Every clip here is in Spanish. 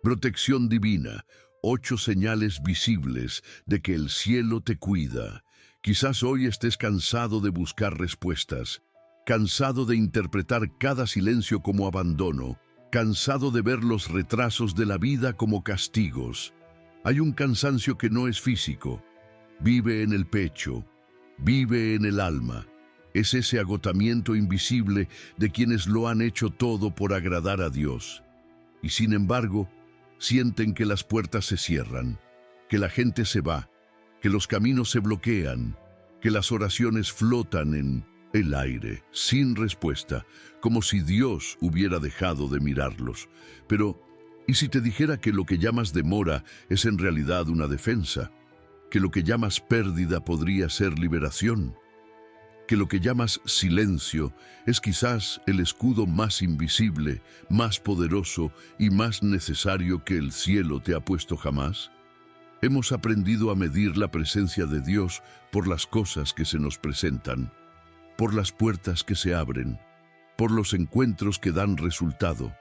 Protección divina, 8 señales visibles de que el cielo te cuida. Quizás hoy estés cansado de buscar respuestas, cansado de interpretar cada silencio como abandono, cansado de ver los retrasos de la vida como castigos. Hay un cansancio que no es físico, vive en el pecho, vive en el alma. Es ese agotamiento invisible de quienes lo han hecho todo por agradar a Dios. Y sin embargo, sienten que las puertas se cierran, que la gente se va, que los caminos se bloquean, que las oraciones flotan en el aire, sin respuesta, como si Dios hubiera dejado de mirarlos. Pero, ¿y si te dijera que lo que llamas demora es en realidad una defensa? Que lo que llamas pérdida podría ser liberación. Que lo que llamas silencio es quizás el escudo más invisible, más poderoso y más necesario que el cielo te ha puesto jamás. Hemos aprendido a medir la presencia de Dios por las cosas que se nos presentan, por las puertas que se abren, por los encuentros que dan resultado,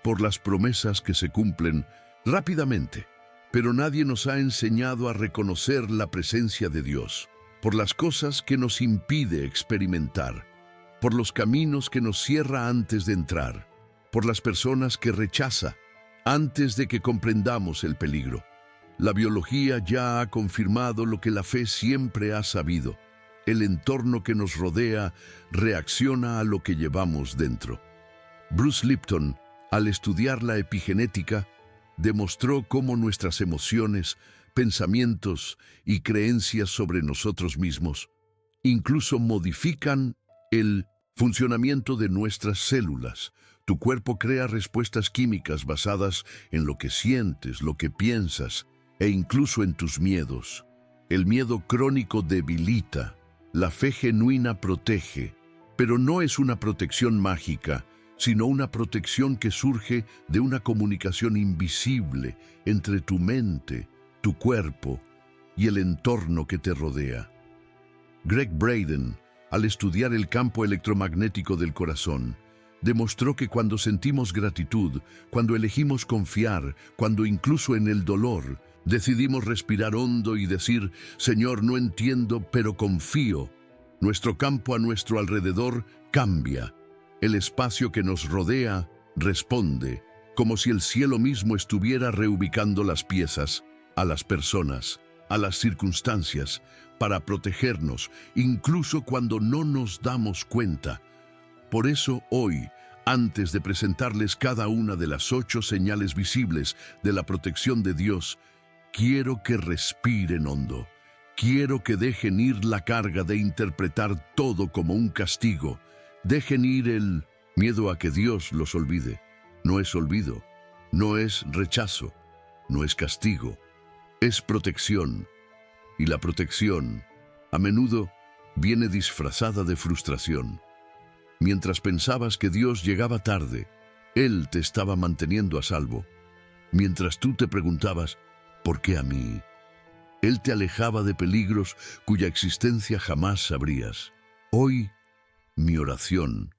por las promesas que se cumplen rápidamente. Pero nadie nos ha enseñado a reconocer la presencia de Dios, por las cosas que nos impide experimentar, por los caminos que nos cierra antes de entrar, por las personas que rechaza antes de que comprendamos el peligro. La biología ya ha confirmado lo que la fe siempre ha sabido. El entorno que nos rodea reacciona a lo que llevamos dentro. Bruce Lipton, al estudiar la epigenética, demostró cómo nuestras emociones, pensamientos y creencias sobre nosotros mismos incluso modifican el funcionamiento de nuestras células. Tu cuerpo crea respuestas químicas basadas en lo que sientes, lo que piensas e incluso en tus miedos. El miedo crónico debilita, la fe genuina protege, pero no es una protección mágica, sino una protección que surge de una comunicación invisible entre tu mente, tu cuerpo y el entorno que te rodea. Greg Braden, al estudiar el campo electromagnético del corazón, demostró que cuando sentimos gratitud, cuando elegimos confiar, cuando incluso en el dolor, decidimos respirar hondo y decir, Señor, no entiendo, pero confío, nuestro campo a nuestro alrededor cambia. El espacio que nos rodea responde, como si el cielo mismo estuviera reubicando las piezas, a las personas, a las circunstancias, para protegernos, incluso cuando no nos damos cuenta. Por eso hoy, antes de presentarles cada una de las 8 señales visibles de la protección de Dios, quiero que respiren hondo. Quiero que dejen ir la carga de interpretar todo como un castigo. Dejen ir el miedo a que Dios los olvide. No es olvido, no es rechazo, no es castigo, es protección. Y la protección, a menudo, viene disfrazada de frustración. Mientras pensabas que Dios llegaba tarde, Él te estaba manteniendo a salvo. Mientras tú te preguntabas, ¿por qué a mí? Él te alejaba de peligros cuya existencia jamás sabrías. Hoy, mi oración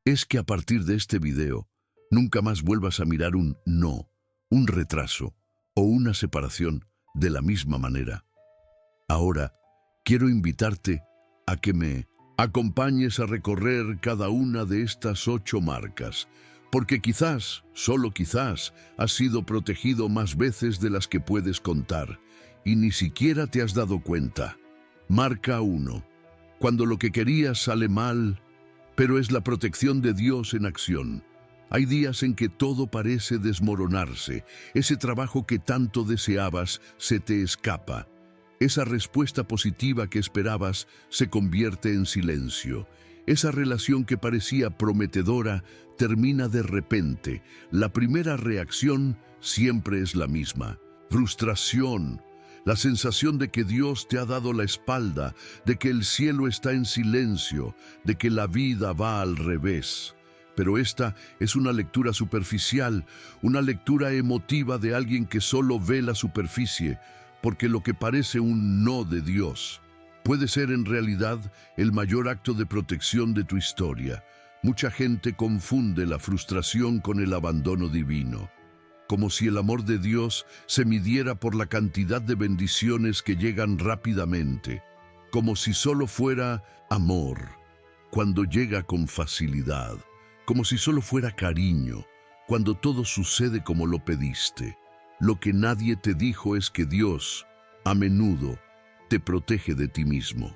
es que a partir de este video nunca más vuelvas a mirar un no, un retraso o una separación de la misma manera. Ahora, quiero invitarte a que me acompañes a recorrer cada una de estas 8 marcas, porque quizás, solo quizás, has sido protegido más veces de las que puedes contar y ni siquiera te has dado cuenta. Marca 1. Cuando lo que querías sale mal, pero es la protección de Dios en acción. Hay días en que todo parece desmoronarse. Ese trabajo que tanto deseabas se te escapa. Esa respuesta positiva que esperabas se convierte en silencio. Esa relación que parecía prometedora termina de repente. La primera reacción siempre es la misma: frustración. La sensación de que Dios te ha dado la espalda, de que el cielo está en silencio, de que la vida va al revés. Pero esta es una lectura superficial, una lectura emotiva de alguien que solo ve la superficie, porque lo que parece un no de Dios puede ser en realidad el mayor acto de protección de tu historia. Mucha gente confunde la frustración con el abandono divino. como si el amor de Dios se midiera por la cantidad de bendiciones que llegan rápidamente, como si solo fuera amor, cuando llega con facilidad, como si solo fuera cariño, cuando todo sucede como lo pediste. Lo que nadie te dijo es que Dios, a menudo, te protege de ti mismo,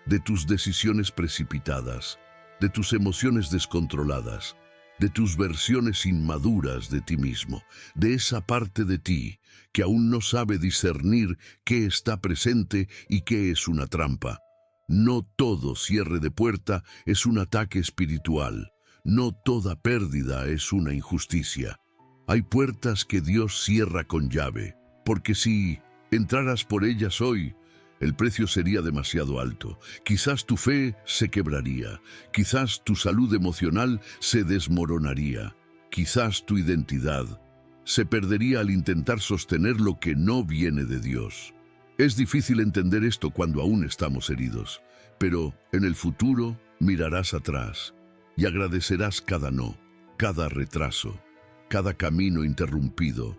de tus decisiones precipitadas, de tus emociones descontroladas, de tus versiones inmaduras de ti mismo, de esa parte de ti que aún no sabe discernir qué está presente y qué es una trampa. No todo cierre de puerta es un ataque espiritual. No toda pérdida es una injusticia. Hay puertas que Dios cierra con llave, porque si entraras por ellas hoy, el precio sería demasiado alto. Quizás tu fe se quebraría, quizás tu salud emocional se desmoronaría, quizás tu identidad se perdería al intentar sostener lo que no viene de Dios. Es difícil entender esto cuando aún estamos heridos, pero en el futuro mirarás atrás y agradecerás cada no, cada retraso, cada camino interrumpido.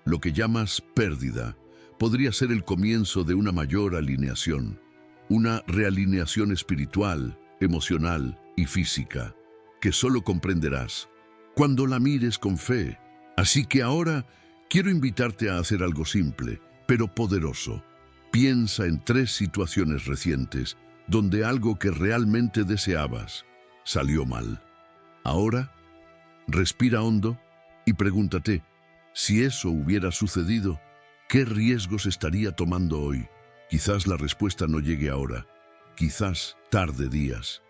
Lo que llamas pérdida podría ser el comienzo de una mayor alineación, una realineación espiritual, emocional y física, que solo comprenderás cuando la mires con fe. Así que ahora quiero invitarte a hacer algo simple, pero poderoso. Piensa en 3 situaciones recientes donde algo que realmente deseabas salió mal. Ahora, respira hondo y pregúntate, si eso hubiera sucedido, ¿qué riesgos estaría tomando hoy? Quizás la respuesta no llegue ahora, quizás tarde días,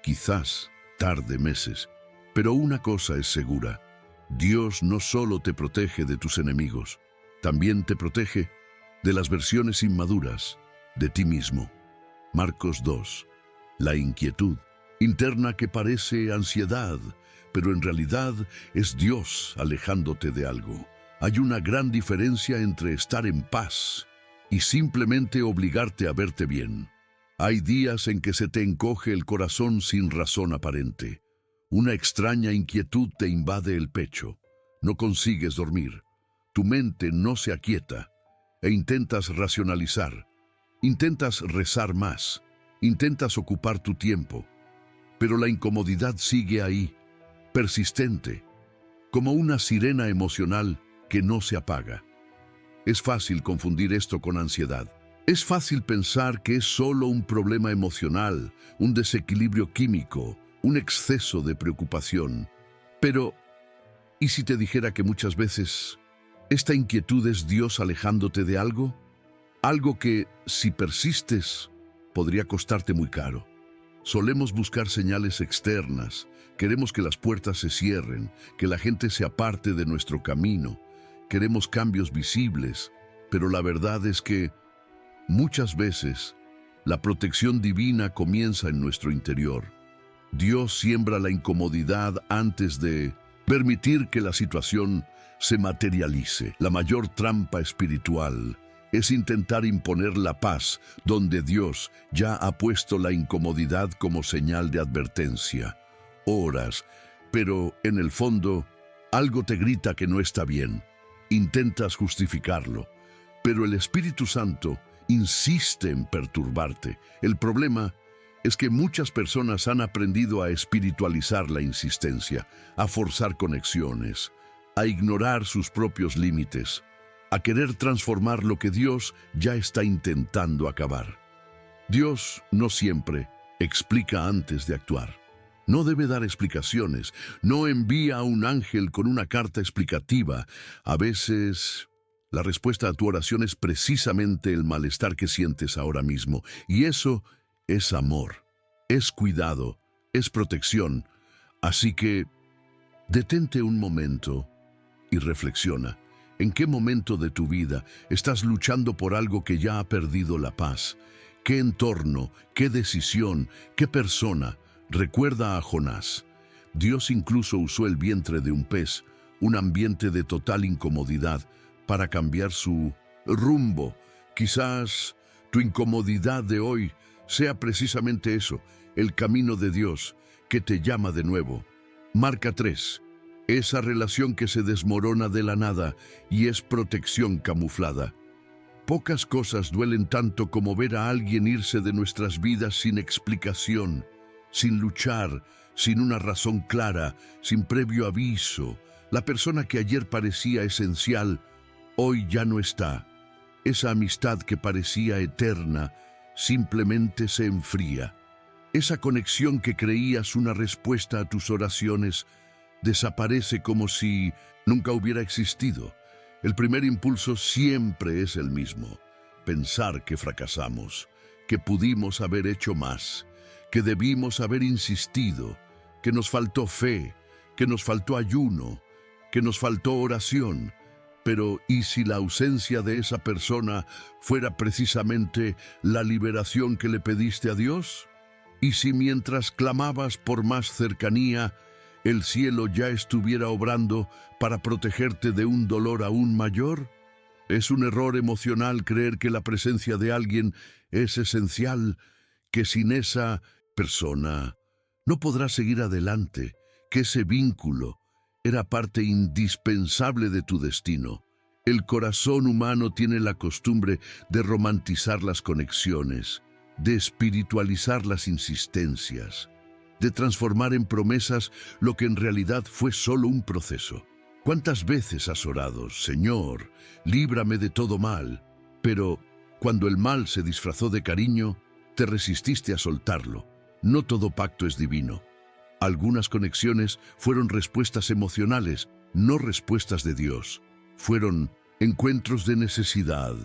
quizás tarde meses, pero una cosa es segura: Dios no solo te protege de tus enemigos, también te protege de las versiones inmaduras de ti mismo. Marcos 2. La inquietud interna que parece ansiedad, pero en realidad es Dios alejándote de algo. Hay una gran diferencia entre estar en paz y simplemente obligarte a verte bien. Hay días en que se te encoge el corazón sin razón aparente. Una extraña inquietud te invade el pecho. No consigues dormir. Tu mente no se aquieta e intentas racionalizar. Intentas rezar más. Intentas ocupar tu tiempo. Pero la incomodidad sigue ahí, persistente, como una sirena emocional que no se apaga. Es fácil confundir esto con ansiedad. Es fácil pensar que es solo un problema emocional, un desequilibrio químico, un exceso de preocupación. Pero, ¿y si te dijera que muchas veces esta inquietud es Dios alejándote de algo? Algo que, si persistes, podría costarte muy caro. Solemos buscar señales externas. Queremos que las puertas se cierren, que la gente se aparte de nuestro camino. Queremos cambios visibles, pero la verdad es que muchas veces la protección divina comienza en nuestro interior. Dios siembra la incomodidad antes de permitir que la situación se materialice. La mayor trampa espiritual es intentar imponer la paz donde Dios ya ha puesto la incomodidad como señal de advertencia. Oras, pero en el fondo algo te grita que no está bien. Intentas justificarlo, pero el Espíritu Santo insiste en perturbarte. El problema es que muchas personas han aprendido a espiritualizar la insistencia, a forzar conexiones, a ignorar sus propios límites, a querer transformar lo que Dios ya está intentando acabar. Dios no siempre explica antes de actuar. No debe dar explicaciones, no envía a un ángel con una carta explicativa. A veces, la respuesta a tu oración es precisamente el malestar que sientes ahora mismo. Y eso es amor, es cuidado, es protección. Así que, detente un momento y reflexiona. ¿En qué momento de tu vida estás luchando por algo que ya ha perdido la paz? ¿Qué entorno, qué decisión, qué persona? Recuerda a Jonás. Dios incluso usó el vientre de un pez, un ambiente de total incomodidad, para cambiar su rumbo. Quizás tu incomodidad de hoy sea precisamente eso, el camino de Dios que te llama de nuevo. Marca 3. esa relación que se desmorona de la nada y es protección camuflada. Pocas cosas duelen tanto como ver a alguien irse de nuestras vidas sin explicación, sin luchar, sin una razón clara, sin previo aviso. La persona que ayer parecía esencial, hoy ya no está. Esa amistad que parecía eterna, simplemente se enfría. Esa conexión que creías una respuesta a tus oraciones, desaparece como si nunca hubiera existido. El primer impulso siempre es el mismo: pensar que fracasamos, que pudimos haber hecho más, que debimos haber insistido, que nos faltó fe, que nos faltó ayuno, que nos faltó oración. Pero ¿y si la ausencia de esa persona fuera precisamente la liberación que le pediste a Dios? ¿Y si mientras clamabas por más cercanía, el cielo ya estuviera obrando para protegerte de un dolor aún mayor? Es un error emocional creer que la presencia de alguien es esencial, que sin esa persona no podrás seguir adelante, que ese vínculo era parte indispensable de tu destino. El corazón humano tiene la costumbre de romantizar las conexiones, de espiritualizar las insistencias, de transformar en promesas lo que en realidad fue solo un proceso. ¿Cuántas veces has orado: Señor, líbrame de todo mal? Pero cuando el mal se disfrazó de cariño, te resististe a soltarlo. No todo pacto es divino. Algunas conexiones fueron respuestas emocionales, no respuestas de Dios. Fueron encuentros de necesidad.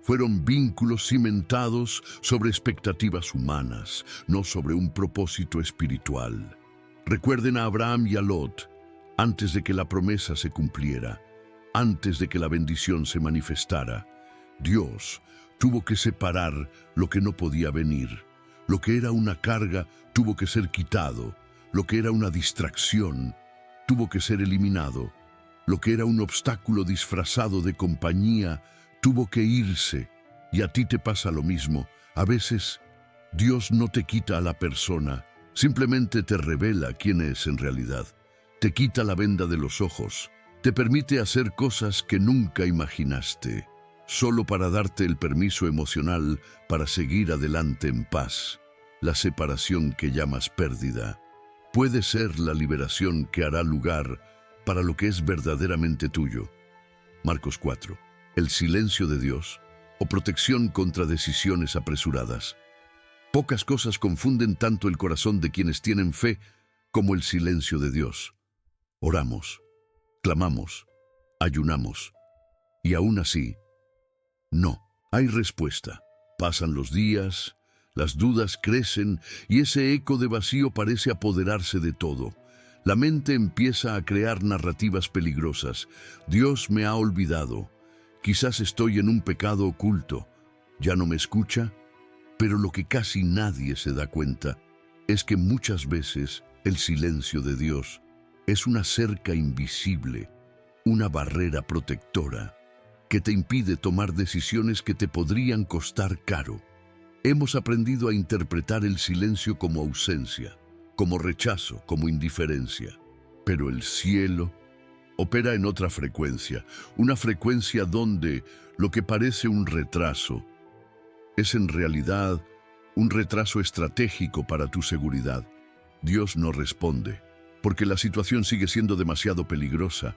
Fueron vínculos cimentados sobre expectativas humanas, no sobre un propósito espiritual. Recuerden a Abraham y a Lot, antes de que la promesa se cumpliera, antes de que la bendición se manifestara. Dios tuvo que separar lo que no podía venir. Lo que era una carga tuvo que ser quitado. Lo que era una distracción tuvo que ser eliminado. Lo que era un obstáculo disfrazado de compañía tuvo que irse. Y a ti te pasa lo mismo. A veces, Dios no te quita a la persona, simplemente te revela quién es en realidad. Te quita la venda de los ojos, te permite hacer cosas que nunca imaginaste, solo para darte el permiso emocional para seguir adelante en paz. La separación que llamas pérdida puede ser la liberación que hará lugar para lo que es verdaderamente tuyo. Marcos 4. El silencio de Dios o protección contra decisiones apresuradas. Pocas cosas confunden tanto el corazón de quienes tienen fe como el silencio de Dios. Oramos, clamamos, ayunamos, y aún así, no hay respuesta. Pasan los días, las dudas crecen y ese eco de vacío parece apoderarse de todo. La mente empieza a crear narrativas peligrosas. Dios me ha olvidado. Quizás estoy en un pecado oculto. ¿Ya no me escucha? Pero lo que casi nadie se da cuenta es que muchas veces el silencio de Dios es una cerca invisible, una barrera protectora que te impide tomar decisiones que te podrían costar caro. Hemos aprendido a interpretar el silencio como ausencia, como rechazo, como indiferencia. Pero el cielo opera en otra frecuencia, una frecuencia donde lo que parece un retraso es en realidad un retraso estratégico para tu seguridad. Dios no responde, porque la situación sigue siendo demasiado peligrosa,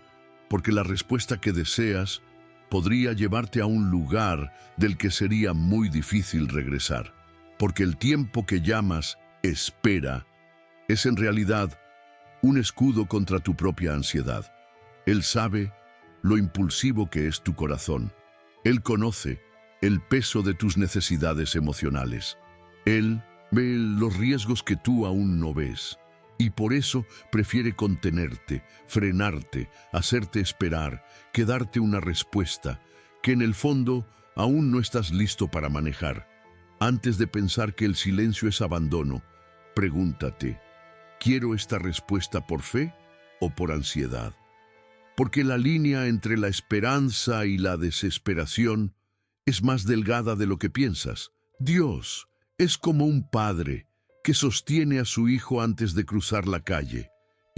porque la respuesta que deseas podría llevarte a un lugar del que sería muy difícil regresar, porque el tiempo que llamas espera es en realidad un escudo contra tu propia ansiedad. Él sabe lo impulsivo que es tu corazón. Él conoce el peso de tus necesidades emocionales. Él ve los riesgos que tú aún no ves. Y por eso prefiere contenerte, frenarte, hacerte esperar, que darte una respuesta que en el fondo aún no estás listo para manejar. Antes de pensar que el silencio es abandono, pregúntate: ¿quiero esta respuesta por fe o por ansiedad? Porque la línea entre la esperanza y la desesperación es más delgada de lo que piensas. Dios es como un padre que sostiene a su hijo antes de cruzar la calle,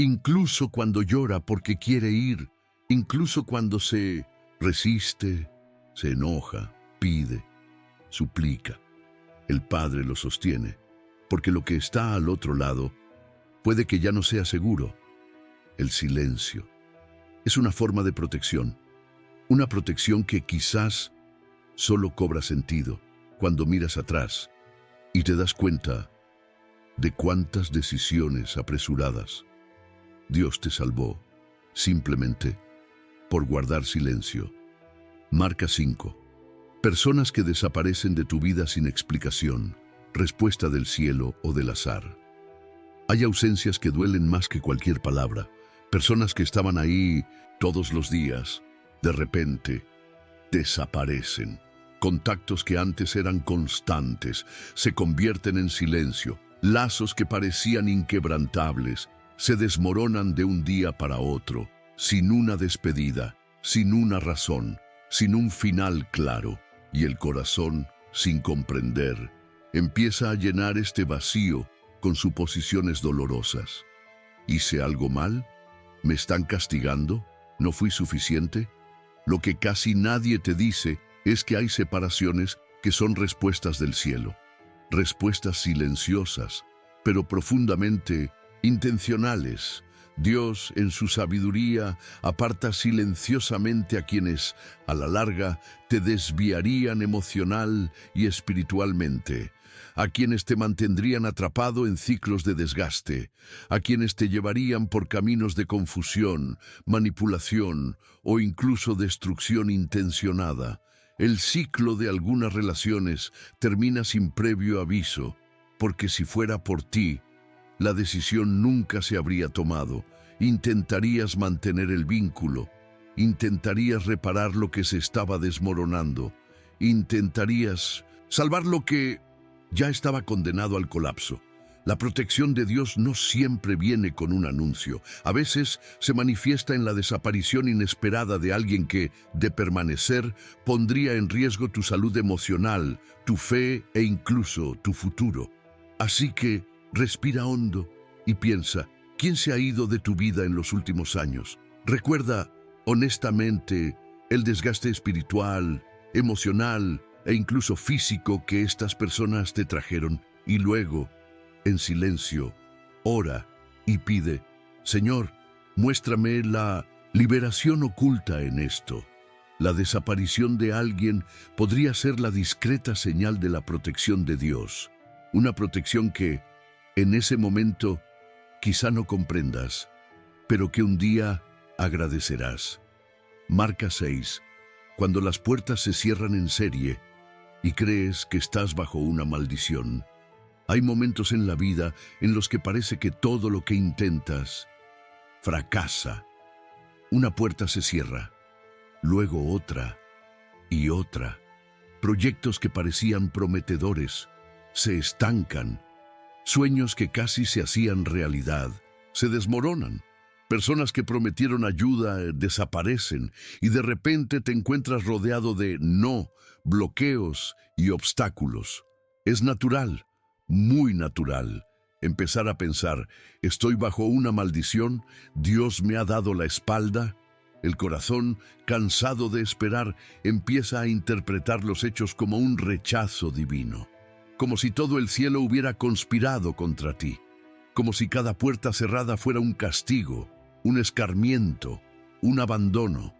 incluso cuando llora porque quiere ir, incluso cuando se resiste, se enoja, pide, suplica. El Padre lo sostiene, porque lo que está al otro lado puede que ya no sea seguro. El silencio es una forma de protección, una protección que quizás solo cobra sentido cuando miras atrás y te das cuenta de cuántas decisiones apresuradas Dios te salvó simplemente por guardar silencio. Marca 5. Personas que desaparecen de tu vida sin explicación, respuesta del cielo o del azar. Hay ausencias que duelen más que cualquier palabra. Personas que estaban ahí todos los días, de repente, desaparecen. Contactos que antes eran constantes se convierten en silencio. Lazos que parecían inquebrantables se desmoronan de un día para otro, sin una despedida, sin una razón, sin un final claro. Y el corazón, sin comprender, empieza a llenar este vacío con suposiciones dolorosas. ¿Hice algo mal? ¿Me están castigando? ¿No fui suficiente? Lo que casi nadie te dice es que hay separaciones que son respuestas del cielo. Respuestas silenciosas, pero profundamente intencionales. Dios, en su sabiduría, aparta silenciosamente a quienes, a la larga, te desviarían emocional y espiritualmente, a quienes te mantendrían atrapado en ciclos de desgaste, a quienes te llevarían por caminos de confusión, manipulación o incluso destrucción intencionada. El ciclo de algunas relaciones termina sin previo aviso, porque si fuera por ti, la decisión nunca se habría tomado. Intentarías mantener el vínculo, intentarías reparar lo que se estaba desmoronando, intentarías salvar lo que ya estaba condenado al colapso. La protección de Dios no siempre viene con un anuncio. A veces se manifiesta en la desaparición inesperada de alguien que, de permanecer, pondría en riesgo tu salud emocional, tu fe e incluso tu futuro. Así que respira hondo y piensa, ¿quién se ha ido de tu vida en los últimos años? Recuerda honestamente el desgaste espiritual, emocional e incluso físico que estas personas te trajeron y luego, en silencio, ora y pide, Señor, muéstrame la liberación oculta en esto. La desaparición de alguien podría ser la discreta señal de la protección de Dios, una protección que, en ese momento, quizá no comprendas, pero que un día agradecerás. Marca 6. Cuando las puertas se cierran en serie y crees que estás bajo una maldición. Hay momentos en la vida en los que parece que todo lo que intentas fracasa. Una puerta se cierra, luego otra y otra. Proyectos que parecían prometedores se estancan. Sueños que casi se hacían realidad se desmoronan. Personas que prometieron ayuda desaparecen y de repente te encuentras rodeado de no, bloqueos y obstáculos. Es natural, muy natural, empezar a pensar, ¿estoy bajo una maldición? ¿Dios me ha dado la espalda? El corazón, cansado de esperar, empieza a interpretar los hechos como un rechazo divino. Como si todo el cielo hubiera conspirado contra ti. Como si cada puerta cerrada fuera un castigo, un escarmiento, un abandono.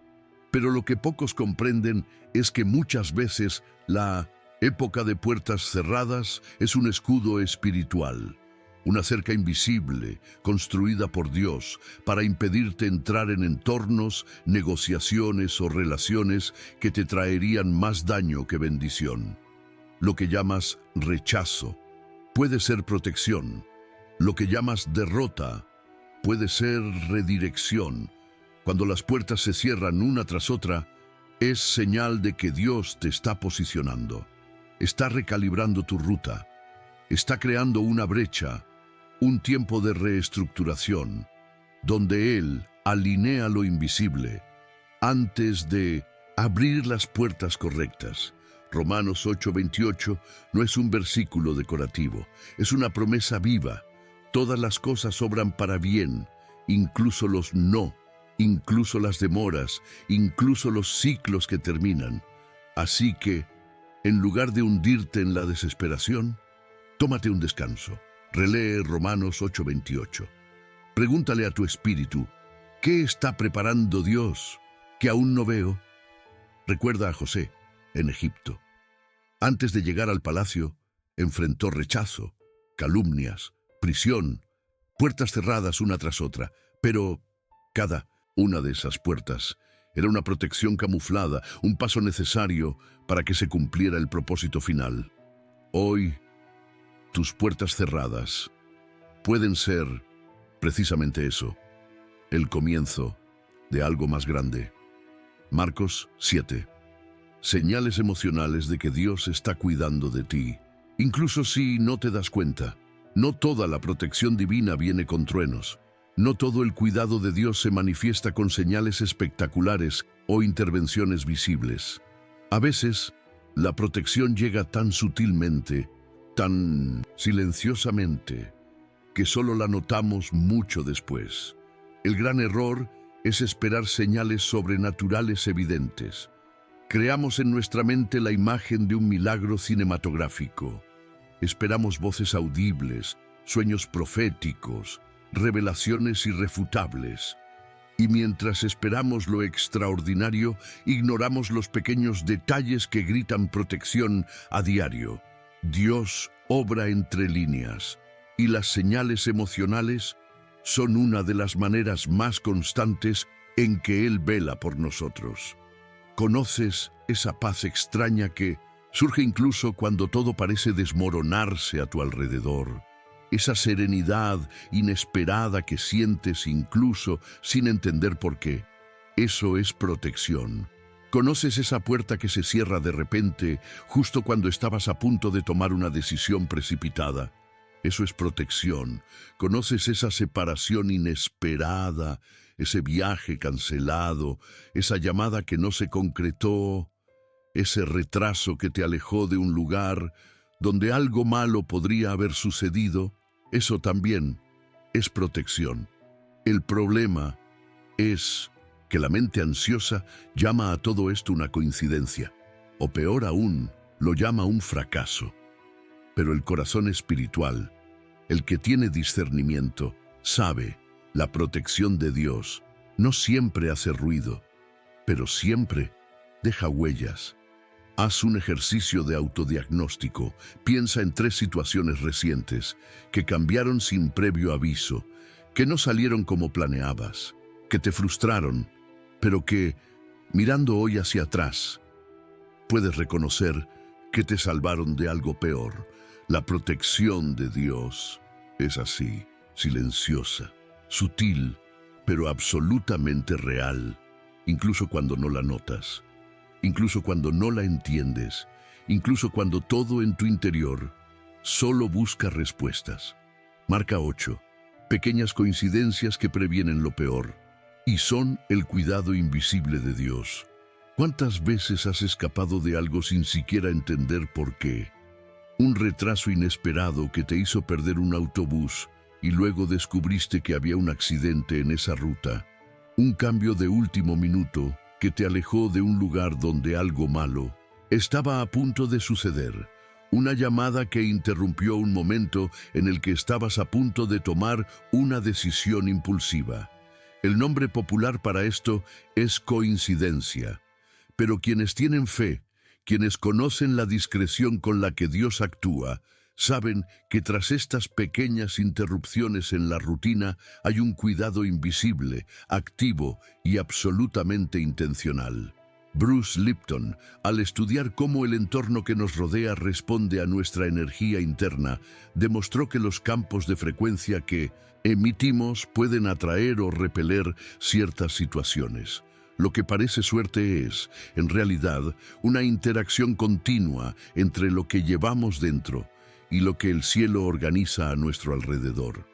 Pero lo que pocos comprenden es que muchas veces la época de puertas cerradas es un escudo espiritual, una cerca invisible construida por Dios para impedirte entrar en entornos, negociaciones o relaciones que te traerían más daño que bendición. Lo que llamas rechazo puede ser protección. Lo que llamas derrota puede ser redirección. Cuando las puertas se cierran una tras otra, es señal de que Dios te está posicionando. Está recalibrando tu ruta. Está creando una brecha, un tiempo de reestructuración, donde Él alinea lo invisible antes de abrir las puertas correctas. Romanos 8:28 no es un versículo decorativo, es una promesa viva. Todas las cosas obran para bien, incluso los no, incluso las demoras, incluso los ciclos que terminan. Así que, en lugar de hundirte en la desesperación, tómate un descanso. Relee Romanos 8:28. Pregúntale a tu espíritu, ¿qué está preparando Dios que aún no veo? Recuerda a José, en Egipto. Antes de llegar al palacio, enfrentó rechazo, calumnias, prisión, puertas cerradas una tras otra, pero cada una de esas puertas era una protección camuflada, un paso necesario para que se cumpliera el propósito final. Hoy, tus puertas cerradas pueden ser precisamente eso, el comienzo de algo más grande. Marcos 7. Señales emocionales de que Dios está cuidando de ti, incluso si no te das cuenta. No toda la protección divina viene con truenos. No todo el cuidado de Dios se manifiesta con señales espectaculares o intervenciones visibles. A veces, la protección llega tan sutilmente, tan silenciosamente, que solo la notamos mucho después. El gran error es esperar señales sobrenaturales evidentes. Creamos en nuestra mente la imagen de un milagro cinematográfico. Esperamos voces audibles, sueños proféticos, revelaciones irrefutables. Y mientras esperamos lo extraordinario, ignoramos los pequeños detalles que gritan protección a diario. Dios obra entre líneas, y las señales emocionales son una de las maneras más constantes en que Él vela por nosotros. ¿Conoces esa paz extraña que surge incluso cuando todo parece desmoronarse a tu alrededor? Esa serenidad inesperada que sientes incluso sin entender por qué. Eso es protección. ¿Conoces esa puerta que se cierra de repente justo cuando estabas a punto de tomar una decisión precipitada? Eso es protección. ¿Conoces esa separación inesperada, ese viaje cancelado, esa llamada que no se concretó, ese retraso que te alejó de un lugar donde algo malo podría haber sucedido? Eso también es protección. El problema es que la mente ansiosa llama a todo esto una coincidencia, o peor aún, lo llama un fracaso. Pero el corazón espiritual, el que tiene discernimiento, sabe, la protección de Dios no siempre hace ruido, pero siempre deja huellas. Haz un ejercicio de autodiagnóstico. Piensa en 3 situaciones recientes que cambiaron sin previo aviso, que no salieron como planeabas, que te frustraron, pero que, mirando hoy hacia atrás, puedes reconocer que te salvaron de algo peor. La protección de Dios es así, silenciosa, sutil, pero absolutamente real, incluso cuando no la notas. Incluso cuando no la entiendes, incluso cuando todo en tu interior solo busca respuestas. Marca 8. Pequeñas coincidencias que previenen lo peor, y son el cuidado invisible de Dios. ¿Cuántas veces has escapado de algo sin siquiera entender por qué? Un retraso inesperado que te hizo perder un autobús y luego descubriste que había un accidente en esa ruta. Un cambio de último minuto que te alejó de un lugar donde algo malo estaba a punto de suceder. Una llamada que interrumpió un momento en el que estabas a punto de tomar una decisión impulsiva. El nombre popular para esto es coincidencia. Pero quienes tienen fe, quienes conocen la discreción con la que Dios actúa, saben que tras estas pequeñas interrupciones en la rutina hay un cuidado invisible, activo y absolutamente intencional. Bruce Lipton, al estudiar cómo el entorno que nos rodea responde a nuestra energía interna, demostró que los campos de frecuencia que emitimos pueden atraer o repeler ciertas situaciones. Lo que parece suerte es, en realidad, una interacción continua entre lo que llevamos dentro y lo que el cielo organiza a nuestro alrededor.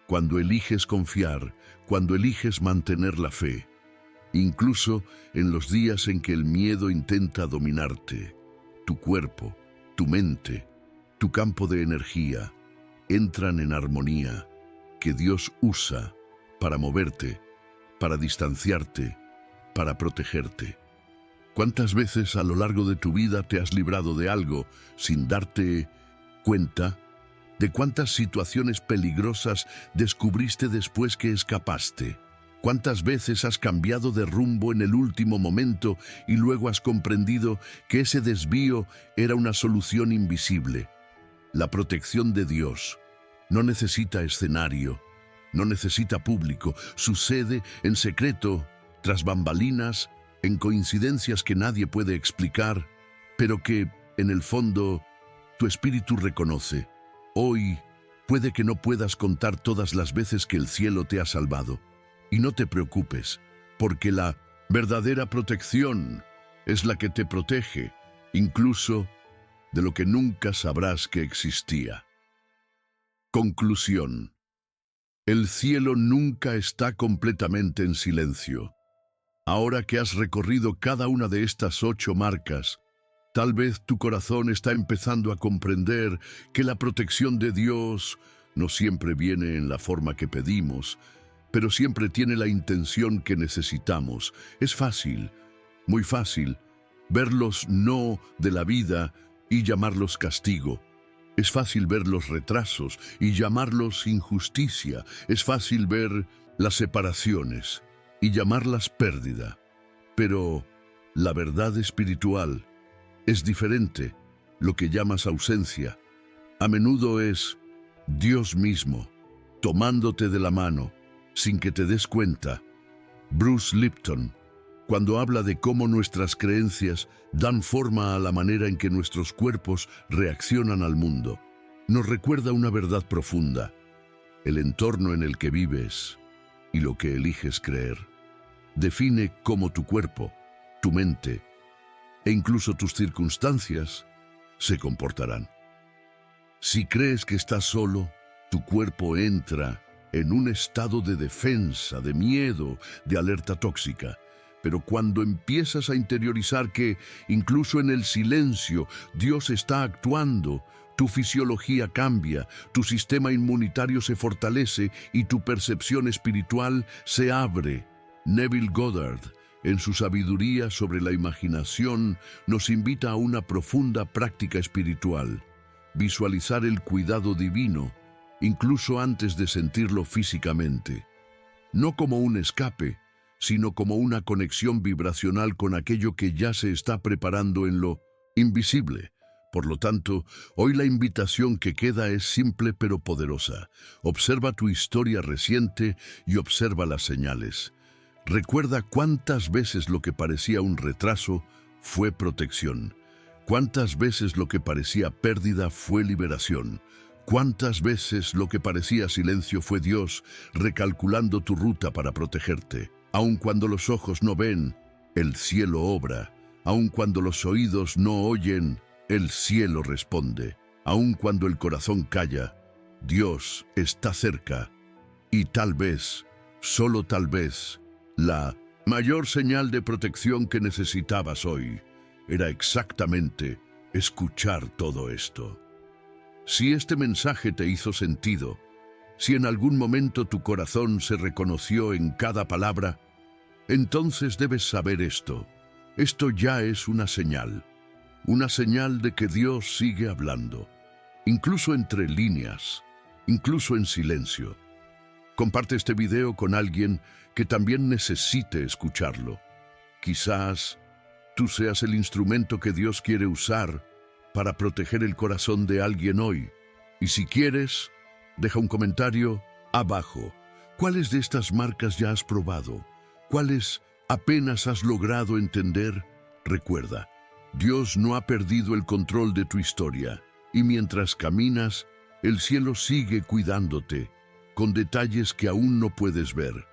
Cuando eliges confiar, cuando eliges mantener la fe, incluso en los días en que el miedo intenta dominarte, tu cuerpo, tu mente, tu campo de energía entran en armonía que Dios usa para moverte, para distanciarte, para protegerte. ¿Cuántas veces a lo largo de tu vida te has librado de algo sin darte cuenta? ¿De cuántas situaciones peligrosas descubriste después que escapaste? ¿Cuántas veces has cambiado de rumbo en el último momento y luego has comprendido que ese desvío era una solución invisible? La protección de Dios no necesita escenario, no necesita público, sucede en secreto, tras bambalinas, en coincidencias que nadie puede explicar, pero que, en el fondo, tu espíritu reconoce. Hoy puede que no puedas contar todas las veces que el cielo te ha salvado. Y no te preocupes, porque la verdadera protección es la que te protege, incluso de lo que nunca sabrás que existía. Conclusión. El cielo nunca está completamente en silencio. Ahora que has recorrido cada una de estas 8 marcas, tal vez tu corazón está empezando a comprender que la protección de Dios no siempre viene en la forma que pedimos, pero siempre tiene la intención que necesitamos. Es fácil, muy fácil, ver los no de la vida y llamarlos castigo. Es fácil ver los retrasos y llamarlos injusticia. Es fácil ver las separaciones y llamarlas pérdida. Pero la verdad espiritual es diferente. Lo que llamas ausencia a menudo es Dios mismo, tomándote de la mano, sin que te des cuenta. Bruce Lipton, cuando habla de cómo nuestras creencias dan forma a la manera en que nuestros cuerpos reaccionan al mundo, nos recuerda una verdad profunda. El entorno en el que vives y lo que eliges creer define cómo tu cuerpo, tu mente e incluso tus circunstancias se comportarán. Si crees que estás solo, tu cuerpo entra en un estado de defensa, de miedo, de alerta tóxica. Pero cuando empiezas a interiorizar que, incluso en el silencio, Dios está actuando, tu fisiología cambia, tu sistema inmunitario se fortalece y tu percepción espiritual se abre. Neville Goddard, en su sabiduría sobre la imaginación, nos invita a una profunda práctica espiritual. Visualizar el cuidado divino, incluso antes de sentirlo físicamente. No como un escape, sino como una conexión vibracional con aquello que ya se está preparando en lo invisible. Por lo tanto, hoy la invitación que queda es simple pero poderosa. Observa tu historia reciente y observa las señales. Recuerda cuántas veces lo que parecía un retraso fue protección. Cuántas veces lo que parecía pérdida fue liberación. Cuántas veces lo que parecía silencio fue Dios recalculando tu ruta para protegerte. Aun cuando los ojos no ven, el cielo obra. Aun cuando los oídos no oyen, el cielo responde. Aun cuando el corazón calla, Dios está cerca. Y tal vez, solo tal vez, la mayor señal de protección que necesitabas hoy era exactamente escuchar todo esto. Si este mensaje te hizo sentido, si en algún momento tu corazón se reconoció en cada palabra, entonces debes saber esto. Esto ya es una señal de que Dios sigue hablando, incluso entre líneas, incluso en silencio. Comparte este video con alguien que también necesite escucharlo. Quizás tú seas el instrumento que Dios quiere usar para proteger el corazón de alguien hoy. Y si quieres, deja un comentario abajo. ¿Cuáles de estas marcas ya has probado? ¿Cuáles apenas has logrado entender? Recuerda, Dios no ha perdido el control de tu historia, y mientras caminas, el cielo sigue cuidándote, con detalles que aún no puedes ver.